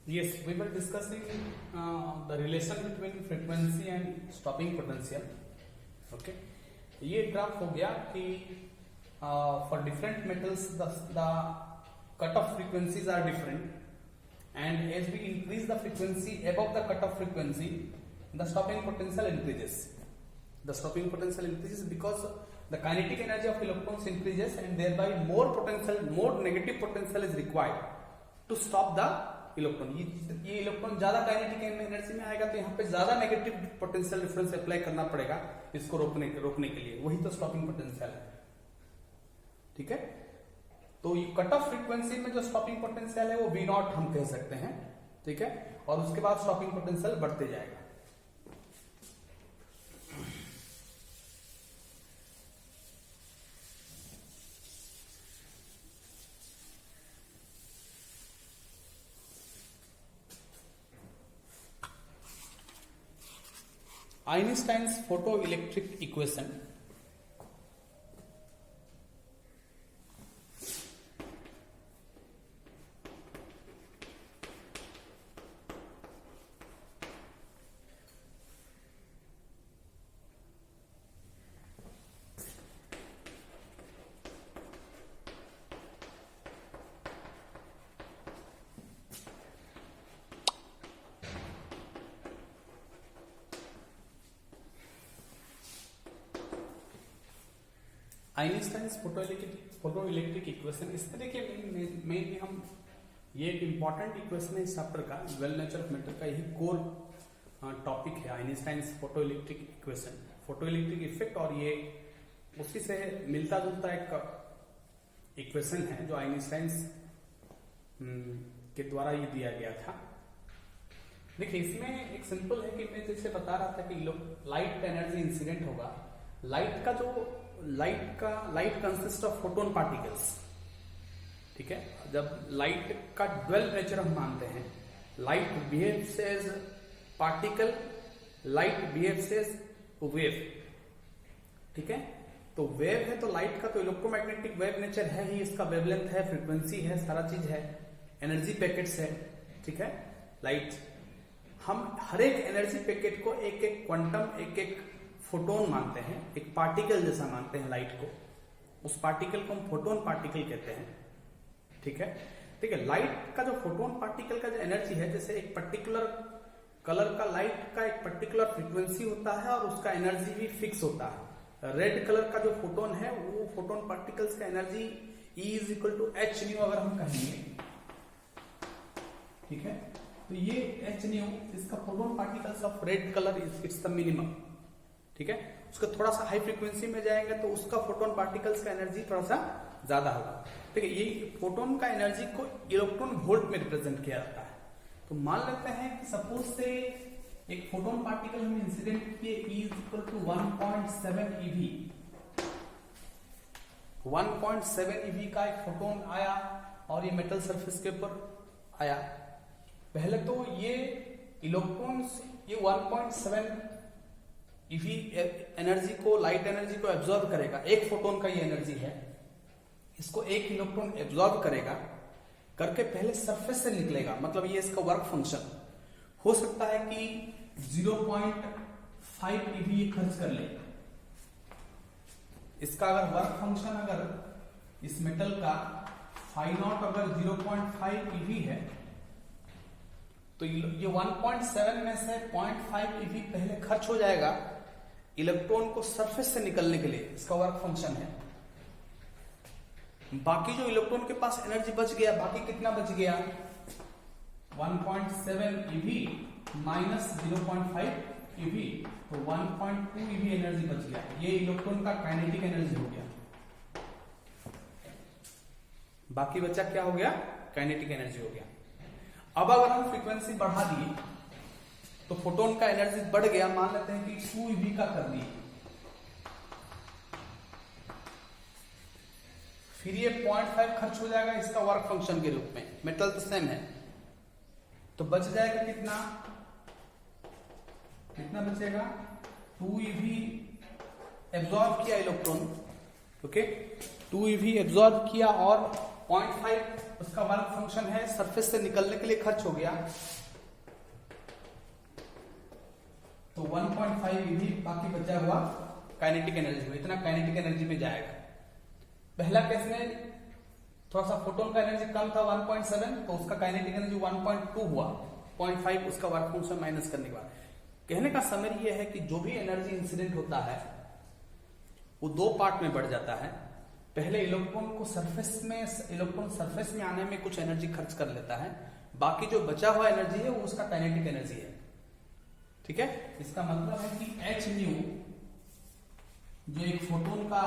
Yes, we were discussing the relation between frequency and stopping potential. Okay, ये graph हो गया कि for different metals the cutoff frequencies are different, and as we increase the frequency above the cutoff frequency, the stopping potential increases. The stopping potential increases because the kinetic energy of electrons increases, and thereby more negative potential is required to stop the electron. ये electron ज्यादा kinetic energy में आएगा तो यहाँ पे ज्यादा negative potential difference apply करना पड़ेगा इसको रोकने के लिए. वही तो स्टॉपिंग पोटेंशियल है. ठीक है, तो ये कट ऑफ फ्रीक्वेंसी में जो स्टॉपिंग पोटेंशियल है वो V नॉट हम कह सकते हैं. ठीक है, और उसके बाद स्टॉपिंग पोटेंशियल बढ़ते जाएगा. Einstein's photoelectric equation. Einstein's photoelectric equation. इसमें देखिए मेनली हम ये एक इंपॉर्टेंट इक्वेशन है इस चैप्टर का, वेल नेचर ऑफ मैटर का. यही कोर टॉपिक है Einstein's photoelectric equation, photoelectric effect. और ये उसी से मिलता जुलता एक इक्वेशन है जो आइंस्टाइन्स के द्वारा ये दिया गया था. देखिए इसमें एक सिंपल है कि मैं जैसे बता रहा था कि लाइट एनर्जी इंसिडेंट होगा. Light consist of photon particles. ठीक है, जब लाइट का ड्वेल नेचर हम मानते हैं, light behaves as particle, light behaves as wave. ठीक है, तो वेव है तो लाइट का तो इलेक्ट्रोमैग्नेटिक वेव नेचर है ही, इसका वेवलेंथ है, फ्रीक्वेंसी है, सारा चीज है, एनर्जी पैकेट्स है. ठीक है, लाइट हम हर एक एनर्जी पैकेट को एक एक क्वांटम, एक एक फोटोन मानते हैं, एक पार्टिकल जैसा मानते हैं लाइट को. उस पार्टिकल को हम फोटोन पार्टिकल कहते हैं. ठीक है, ठीक है. लाइट का जो फोटोन पार्टिकल का जो एनर्जी है, जैसे एक पर्टिकुलर कलर का लाइट का एक पर्टिकुलर फ्रीक्वेंसी होता है और उसका एनर्जी भी फिक्स होता है. रेड कलर का जो फोटोन है वो फोटोन पार्टिकल्स का energy E is equal to H nu अगर हम कहेंगे. ठीक है, तो ये एच न्यू इसका photon particles of red colour it's the minimum. ठीक है, उसका थोड़ा सा हाई फ्रीक्वेंसी में जाएंगे तो उसका फोटोन पार्टिकल्स का एनर्जी थोड़ा सा ज्यादा होगा. ठीक है, ये फोटोन का एनर्जी को इलेक्ट्रॉन वोल्ट में रिप्रेजेंट किया जाता है. तो मान लेते हैं कि सपोज से एक फोटोन पार्टिकल हम इंसिडेंट किए E is equal to 1.7 eV. 1.7 eV का एक फोटोन आया और ये मेटल सरफेस के ऊपर आया. पहले तो ये इलेक्ट्रॉन्स ये 1.7 EV एनर्जी को, लाइट एनर्जी को एब्जॉर्ब करेगा. एक फोटोन का ये एनर्जी है, इसको एक इलेक्ट्रॉन एब्जॉर्ब करेगा, करके पहले सरफेस से निकलेगा. मतलब ये इसका वर्क फंक्शन हो सकता है कि 0.5 EV ये खर्च कर ले. इसका अगर वर्क फंक्शन अगर इस मेटल का फाई नॉट अगर 0.5 EV है तो ये 1.7 में से 0.5 EV पहले खर्च हो जाएगा इलेक्ट्रॉन को सरफेस से निकलने के लिए. इसका वर्क फंक्शन है. बाकी जो इलेक्ट्रॉन के पास एनर्जी बच गया, बाकी कितना बच गया, 1.7 EV माइनस 0.5 EV, तो 1.2 EV एनर्जी बच गया. ये इलेक्ट्रॉन का काइनेटिक एनर्जी हो गया. बाकी बचा क्या हो गया, काइनेटिक एनर्जी हो गया. अब अगर हम फ्रीक्वेंसी बढ़ा दिए तो फोटोन का एनर्जी बढ़ गया. मान लेते हैं कि 2 EV का कर दिए, फिर ये 0.5 खर्च हो जाएगा इसका वर्क फंक्शन के रूप में. मेटल तो सेम है, तो बच जाएगा कितना बचेगा, 2 EV एब्जॉर्ब किया इलेक्ट्रॉन. ओके, 2 EV एब्जॉर्ब किया और 0.5 उसका वर्क फंक्शन है सरफेस से निकलने के लिए खर्च हो गया, तो 1.5 eV, बाकी बचा हुआ काइनेटिक एनर्जी में, इतना काइनेटिक एनर्जी में जाएगा। पहला केस में थोड़ा सा फोटोन का एनर्जी कम था 1.7, तो उसका काइनेटिक एनर्जी 1.2 हुआ, 0.5 उसका वर्क फंक्शन माइनस करने के बाद। कहने का समझ यह है कि जो भी एनर्जी इंसिडेंट होता है वो दो पार्ट में बढ़ जाता है। पहले इलेक्ट्रॉन सरफेस में आने में कुछ एनर्जी खर्च कर लेता है, बाकी जो बचा हुआ एनर्जी है वो उसका काइनेटिक एनर्जी है। ठीक है, इसका मतलब है कि h न्यू जो एक फोटोन का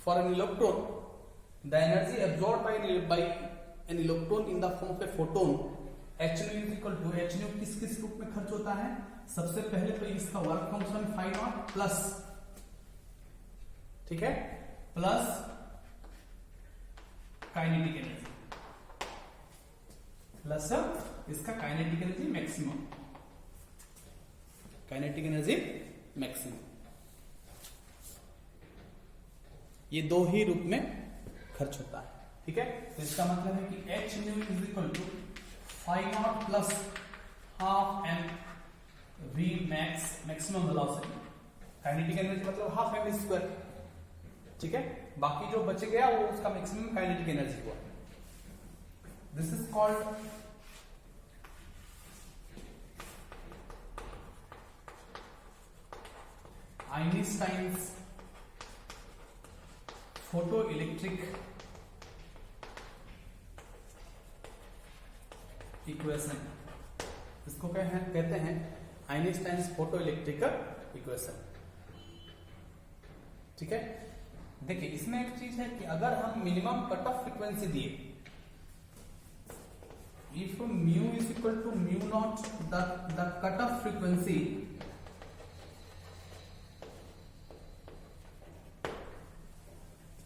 for an electron, the energy absorbed by an electron in the form of a photon, h nu is equal to, h nu किस किस रूप में खर्च होता है? सबसे पहले तो इसका work function phi not plus, ठीक है, प्लस काइनेटिक एनर्जी, प्लस इसका kinetic energy maximum, kinetic energy maximum, ये दो ही रूप में खर्च होता है। ठीक है, तो इसका मतलब है कि h nu is equal to phi not plus half m v max, maximum velocity, kinetic energy मतलब हाफ एम स्क्वायर। ठीक है, बाकी जो बच गया वो उसका मैक्सिमम काइनेटिक एनर्जी हुआ। This is called Einstein's photo electric equation, इसको कहते हैं आइंस्टाइन्स फोटो इलेक्ट्रिक इक्वेशन। ठीक है, देखिए इसमें एक चीज है कि अगर हम मिनिमम कट ऑफ फ्रीक्वेंसी दिए, if mu is equal to mu not the cut off frequency,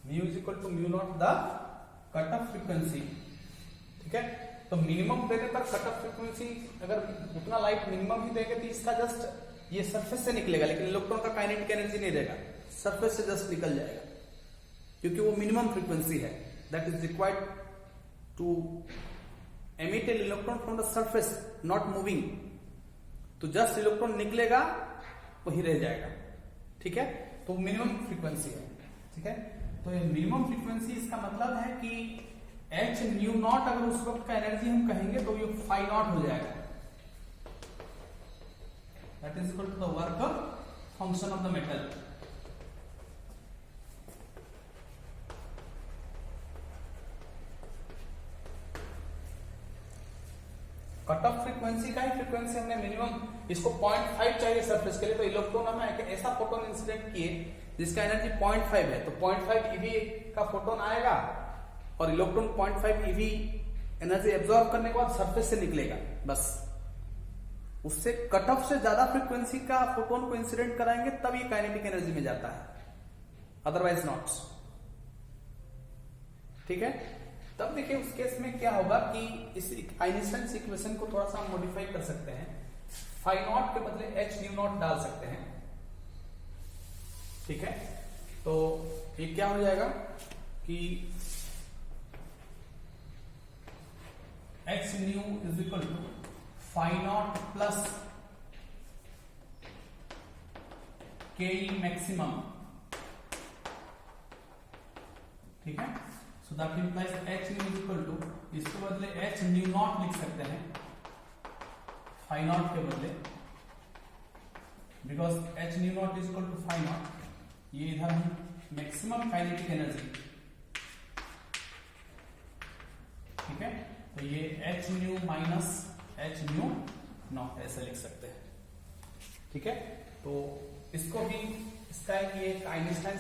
mu is equal to mu not the cut off frequency. ठीक है, तो मिनिमम देने पर कट ऑफ फ्रीक्वेंसी अगर उतना लाइट मिनिमम ही देंगे तो इसका जस्ट ये सरफेस से निकलेगा, लेकिन इलेक्ट्रॉन का काइनेटिक एनर्जी नहीं रहेगा, सरफेस से जस्ट निकल जाएगा, क्योंकि वो मिनिमम फ्रीक्वेंसी है that is required to emit an electron from the surface, not moving. तो जस्ट इलेक्ट्रॉन निकलेगा वही रह जाएगा। ठीक है, तो मिनिमम फ्रीक्वेंसी है। ठीक है, तो ये मिनिमम फ्रीक्वेंसी, इसका मतलब है कि h न्यू नॉट अगर उस वक्त का एनर्जी हम कहेंगे तो ये फाई नॉट हो जाएगा, that is equal to the work function of the metal. Cut off frequency का ही फ्रीक्वेंसी हमने मिनिमम, इसको 0.5 चाहिए सरफेस के लिए, तो इलेक्ट्रॉन हमें ऐसा फोटोन इंसिडेंट किए जिसका एनर्जी 0.5 है, तो 0.5 eV का फोटोन आएगा और इलेक्ट्रॉन 0.5 eV एनर्जी एब्जॉर्ब करने के बाद सरफेस से निकलेगा। बस उससे कट ऑफ से ज्यादा फ्रीक्वेंसी का फोटोन को इंसिडेंट कराएंगे तब ये काइनेटिक एनर्जी में जाता है, अदरवाइज नॉट। ठीक है, तब देखिए उस केस में क्या होगा कि इस आइंस्टाइन इक्वेशन को थोड़ा सा मॉडिफाई कर सकते हैं, फाई नॉट के बदले h न्यू नॉट डाल सकते हैं। ठीक है, तो ये क्या हो जाएगा कि h nu is equal to phi not plus K maximum. ठीक है, so that implies h nu is equal to, इसके बदले h न्यू नॉट लिख सकते हैं फाई नॉट के बदले, because h nu not is equal to phi not, ये इधर हम मैक्सिमम काइनेटिक एनर्जी। ठीक है, तो ये h new minus h nu not ऐसे लिख सकते हैं। ठीक है, तो इसको भी, इसका ये आइंस्टाइन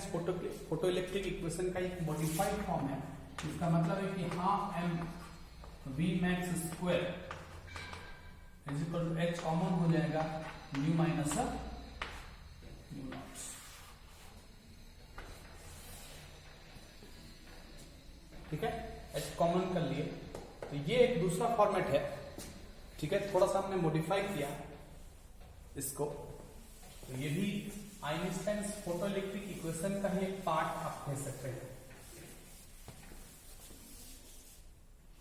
फोटो इलेक्ट्रिक इक्वेशन का एक मॉडिफाइड फॉर्म है। इसका मतलब है कि half m v max square is equal to h common हो जाएगा न्यू माइनस न्यू नॉट। ठीक है, h कॉमन कर लिए, तो ये एक दूसरा फॉर्मेट है। ठीक है, थोड़ा सा हमने मॉडिफाई किया इसको, तो ये भी आइंस्टाइन फोटोइलेक्ट्रिक इक्वेशन का ही एक पार्ट आप कह सकते हैं।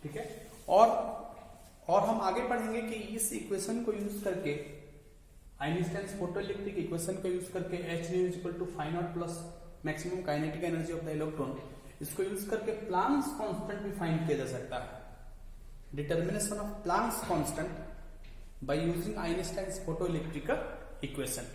ठीक है, और हम आगे पढ़ेंगे कि इस इक्वेशन को यूज करके, आइंस्टाइन फोटोइलेक्ट्रिक इक्वेशन को यूज करके H nu equal to phi not plus maximum kinetic energy of the electron, इसको यूज करके प्लांक्स कांस्टेंट भी फाइंड किया जा सकता है। Determination of Planck's constant by using Einstein photoelectric equation.